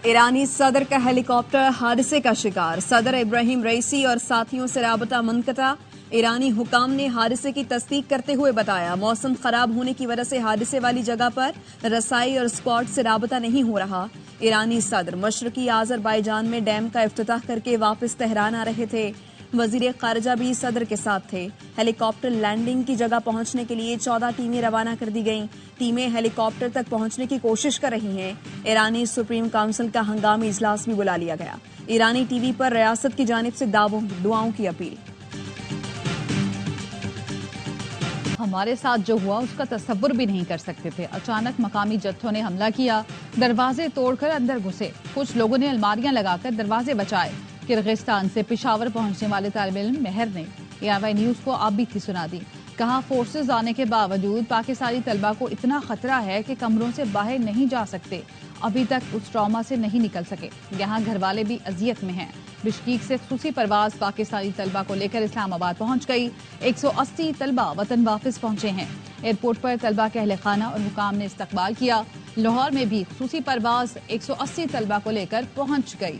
ईरानी सदर का हेलीकॉप्टर हादसे का शिकार, सदर इब्राहिम रईसी और साथियों से राबता मुनक़ता। ईरानी हुकाम ने हादसे की तस्दीक करते हुए बताया, मौसम खराब होने की वजह से हादसे वाली जगह पर रसाई और स्क्वाड से राबता नहीं हो रहा। ईरानी सदर मशरकी आज़रबाईजान में डैम का इफ्तिताह करके वापस तेहरान आ रहे थे। वजीर खारजा भी सदर के साथ थे। हेलीकॉप्टर लैंडिंग की जगह पहुंचने के लिए 14 टीमें रवाना कर दी गईं। टीमें हेलीकॉप्टर तक पहुंचने की कोशिश कर रही हैं। ईरानी सुप्रीम काउंसिल का हंगामी इजलास भी बुला लिया गया। ईरानी टीवी पर रियासत की जानिब से दुआओं की अपील। हमारे साथ जो हुआ उसका तसव्वुर भी नहीं कर सकते थे। अचानक मकामी जत्थों ने हमला किया, दरवाजे तोड़कर अंदर घुसे। कुछ लोगों ने अलमारियां लगाकर दरवाजे बचाए। किर्गिस्तान से पेशावर पहुंचने वाले तालिब इल्म मेहर ने ARY न्यूज को आप बीती सुना दी। कहा, फोर्सेज आने के बावजूद पाकिस्तानी तलबा को इतना खतरा है कि कमरों से बाहर नहीं जा सकते। अभी तक उस ट्रॉमा से नहीं निकल सके। यहाँ घर वाले भी अजियत में हैं। बिश्कीक से खुसूसी परवाज पाकिस्तानी तलबा को लेकर इस्लामाबाद पहुंच गई। 180 तलबा वतन वापस पहुंचे हैं। एयरपोर्ट पर तलबा के अहले खाना और हुकाम ने इस्तकबाल किया। लाहौर में भी खुसूसी परवाज 180 तलबा को लेकर पहुंच गई।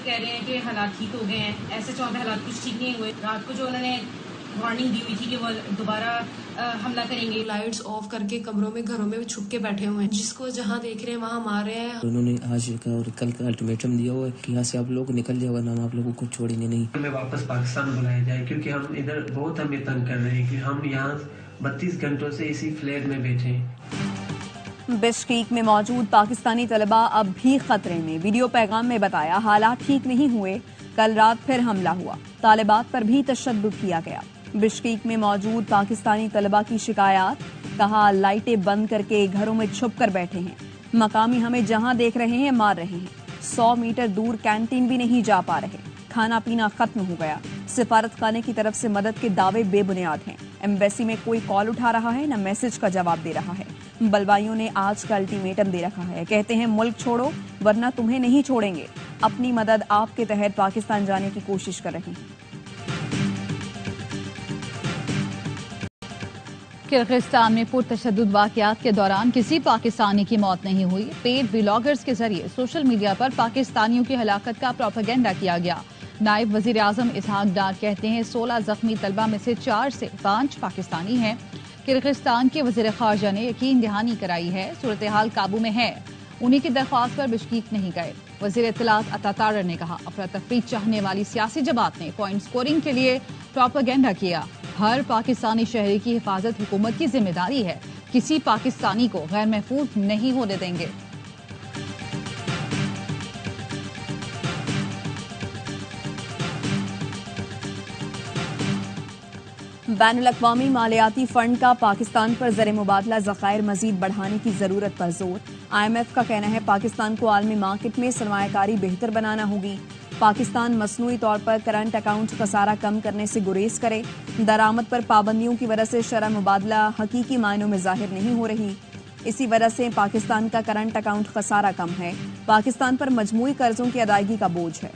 कह रहे हैं कि हालात ठीक हो गए हैं। ऐसे 14 हालात कुछ ठीक नहीं हुए। रात को जो उन्होंने वार्निंग दी हुई थी कि वो दोबारा हमला करेंगे, लाइट्स ऑफ करके कमरों में घरों में छुप के बैठे हुए हैं। जिसको जहां देख रहे हैं वहां मार रहे हैं। उन्होंने आज का और कल का अल्टीमेटम दिया हुआ है कि यहाँ से आप लोग निकल जाओ, वरना हम आप लोगों को छोड़ेंगे नहीं। हमें वापस पाकिस्तान बुलाया जाए, क्योंकि हम इधर बहुत हमें तंग कर रहे हैं कि हम यहाँ 32 घंटों से इसी फ्लैट में बैठे हैं। बिश्कीक में मौजूद पाकिस्तानी तलबा अब भी खतरे में। वीडियो पैगाम में बताया, हालात ठीक नहीं हुए। कल रात फिर हमला हुआ, तालिबात पर भी तशद्दुद किया गया। बिश्कीक में मौजूद पाकिस्तानी तलबा की शिकायत, कहा लाइटें बंद करके घरों में छुप कर बैठे हैं। मकामी हमें जहां देख रहे हैं मार रहे हैं। 100 मीटर दूर कैंटीन भी नहीं जा पा रहे। खाना पीना खत्म हो गया। सिफारत खाने की तरफ से मदद के दावे बेबुनियाद हैं। एम्बेसी में कोई कॉल उठा रहा है न मैसेज का जवाब दे रहा है। बलवाइयों ने आज का अल्टीमेटम दे रखा है। कहते हैं मुल्क छोड़ो वरना तुम्हें नहीं छोड़ेंगे। अपनी मदद आपके तहत पाकिस्तान जाने की कोशिश कर रहे हैं। किर्गिस्तान में पुरतशद्दुद वाक़यात के दौरान किसी पाकिस्तानी की मौत नहीं हुई। पेड व्लॉगर्स के जरिए सोशल मीडिया पर पाकिस्तानियों की हलाकत का प्रोपेगेंडा किया गया। नायब वजीर आजम इसहाक डार कहते हैं 16 जख्मी तलबा में से 4 से 5 पाकिस्तानी हैं। किर्गिस्तान के वजीर खारजा ने यकीन दहानी कराई है सूरत हाल काबू में है। उन्हीं की दरख्वास्त पर बिश्कीक नहीं गए। वजीर इत्तलात अतातार ने कहा, अफरा तफरी चाहने वाली सियासी जमात ने पॉइंट स्कोरिंग के लिए प्रोपेगेंडा किया। हर पाकिस्तानी शहरी की हिफाजत हुकूमत की जिम्मेदारी है। किसी पाकिस्तानी को गैर महफूज नहीं होने देंगे। बैनुल-अक़वामी मालियाती फंड का पाकिस्तान पर ज़र मुबादला ज़खायर मजीद बढ़ाने की ज़रूरत पर जोर। IMF का कहना है पाकिस्तान को आलमी मार्केट में सरमायाकारी बेहतर बनाना होगी। पाकिस्तान मसनूई तौर पर करंट अकाउंट खसारा कम करने से गुरेज करे। दरामद पर पाबंदियों की वजह से शरह मुबादला हकीकी मायनों में जाहिर नहीं हो रही। इसी वजह से पाकिस्तान का करंट अकाउंट खसारा कम है। पाकिस्तान पर मजमूई कर्जों की अदायगी का बोझ है।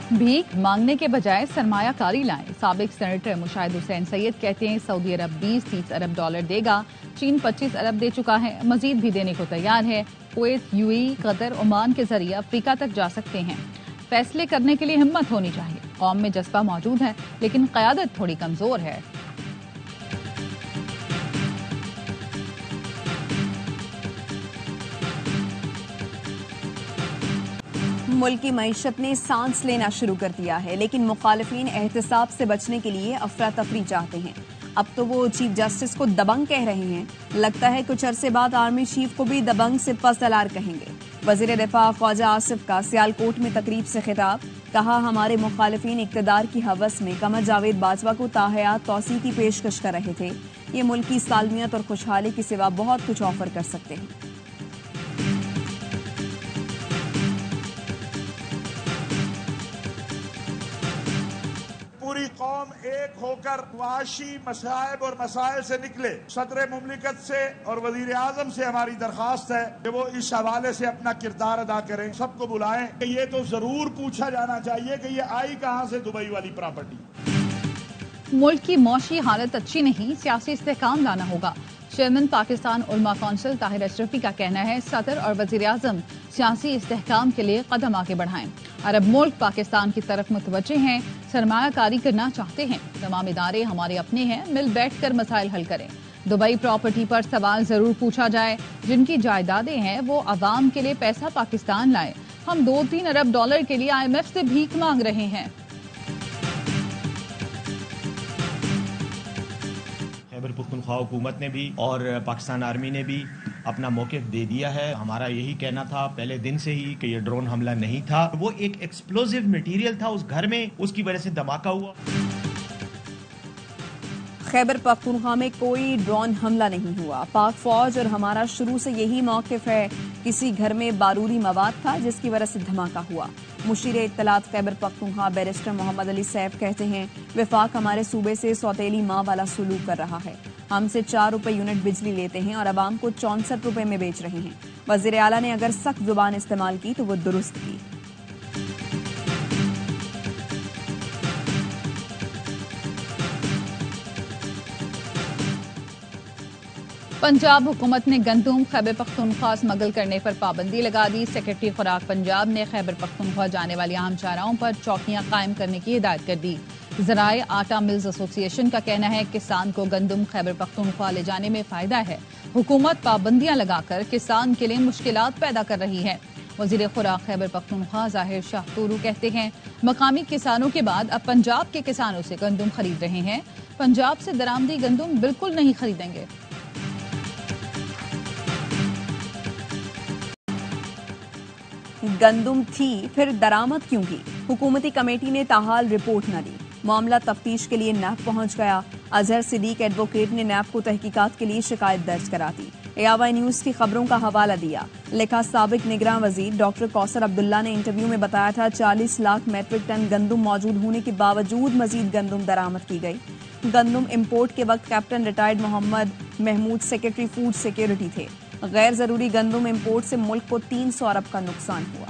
भीख मांगने के बजाय सरमायाकारी लाएं। साबिक सेनेटर मुशाहिद हुसैन सैयद कहते हैं सऊदी अरब 20-30 अरब डॉलर देगा। चीन 25 अरब दे चुका है, मजीद भी देने को तैयार है। कुवैत, UAE, कतर, ओमान के जरिए अफ्रीका तक जा सकते हैं। फैसले करने के लिए हिम्मत होनी चाहिए। कौम में जज्बा मौजूद है, लेकिन क़यादत थोड़ी कमजोर है। मुल्क की मईशत ने सांस लेना शुरू कर दिया है, लेकिन मुखालिफिन एहतसाब से बचने के लिए अफरा तफरी चाहते हैं। अब तो वो चीफ जस्टिस को दबंग कह रहे हैं। लगता है कुछ अरसे बाद आर्मी चीफ को भी दबंग सिपा सलार कहेंगे। वजीर दिफा ख्वाजा आसिफ का सियालकोट में तकरीब से खिताब, कहा हमारे मुखालिफिन इक्तदार की हवस में कमर जावेद बाजवा को ताहयात तौसी की पेशकश कर रहे थे। ये मुल्क की सालमियत और खुशहाली के सिवा बहुत कुछ ऑफर कर सकते हैं। पूरी कौम कौम एक होकर मुआशी मसाइब और मसाइल से निकले। सदर मुमलिकत से और वजीर आजम से हमारी दरखास्त है कि वो इस हवाले से अपना किरदार अदा करें, सबको बुलाएं। ये तो जरूर पूछा जाना चाहिए कि ये आई कहां से दुबई वाली प्रॉपर्टी। मुल्क की मौशी हालत अच्छी नहीं, सियासी इस्तेहकाम लाना होगा। चेयरमैन पाकिस्तान उलमा कौंसिल ताहिर अशरफी का कहना है सदर और वजीर आजम सियासी इस्तेहकाम के लिए कदम आगे बढ़ाएं। अरब मुल्क पाकिस्तान की तरफ मुतवज्जे हैं, सरमायाकारी करना चाहते हैं। तमाम इदारे हमारे अपने हैं, मिल बैठ कर मसाइल हल करें। दुबई प्रॉपर्टी पर सवाल जरूर पूछा जाए। जिनकी जायदादें हैं वो अवाम के लिए पैसा पाकिस्तान लाए। हम 2-3 अरब डॉलर के लिए IMF से भीख मांग रहे हैं। खैबर पख्तूनख्वा हुकूमत ने भी और पाकिस्तान आर्मी ने भी अपना मौक़िफ़ दे दिया है। हमारा यही कहना था पहले दिन से ही कि ये ड्रोन हमला नहीं था, वो एक एक्सप्लोजिव मटेरियल था उस घर में, उसकी वजह से धमाका हुआ। खैबर पख्तूनख्वा में कोई ड्रोन हमला नहीं हुआ। पाक फौज और हमारा शुरू से यही मौक़िफ़ है, किसी घर में बारूदी मवाद था जिसकी वजह से धमाका हुआ। मुशीर इत्तलात खैबर पख्तूनख्वा बैरिस्टर मोहम्मद अली सैफ कहते हैं विफाक हमारे सूबे से सौतेली माँ वाला सलूक कर रहा है। हमसे 4 रुपए यूनिट बिजली लेते हैं और अवाम को 64 रुपए में बेच रहे हैं। वज़ीर आला ने अगर सख्त जुबान इस्तेमाल की तो वो दुरुस्त की। पंजाब हुकूमत ने गंदुम खैबर पख्तूनख्वा स्मगल करने पर पाबंदी लगा दी। सेक्रेटरी खुराक पंजाब ने खैबर पख्तूनख्वा जाने वाली अहम चाराओं पर चौकियां कायम करने की हिदायत कर दी। ज़राए आटा मिल्स एसोसिएशन का कहना है किसान को गंदुम खैबर पख्तूनख्वा ले जाने में फायदा है। हुकूमत पाबंदियां लगाकर किसान के लिए मुश्किलात पैदा कर रही है। वज़ीर खुराक खैबर पख्तूनख्वा ज़ाहिर शाह तूरू कहते हैं मकामी किसानों के बाद अब पंजाब के किसानों से गंदुम खरीद रहे हैं। पंजाब से दरामदी गंदुम बिल्कुल नहीं खरीदेंगे। गंदुम थी फिर दरामद क्यों की? हुकूमती कमेटी ने ताहाल रिपोर्ट न दी। मामला तफ्तीश के लिए नैब पहुंच गया। अजहर सिद्दीक एडवोकेट ने नैब को तहकीकात के लिए शिकायत दर्ज करा दी। AY न्यूज की खबरों का हवाला दिया। लिखा साबिक निगरान वजीर डॉक्टर कौसर अब्दुल्ला ने इंटरव्यू में बताया था 40 लाख मैट्रिक टन गंदुम मौजूद होने के बावजूद मजीद गंदुम दरामद की गई। गंदुम इम्पोर्ट के वक्त captain retired Mohammad Mahmood secretary food security थे। गैर जरूरी गंदुम इम्पोर्ट से मुल्क को 300 अरब का नुकसान हुआ।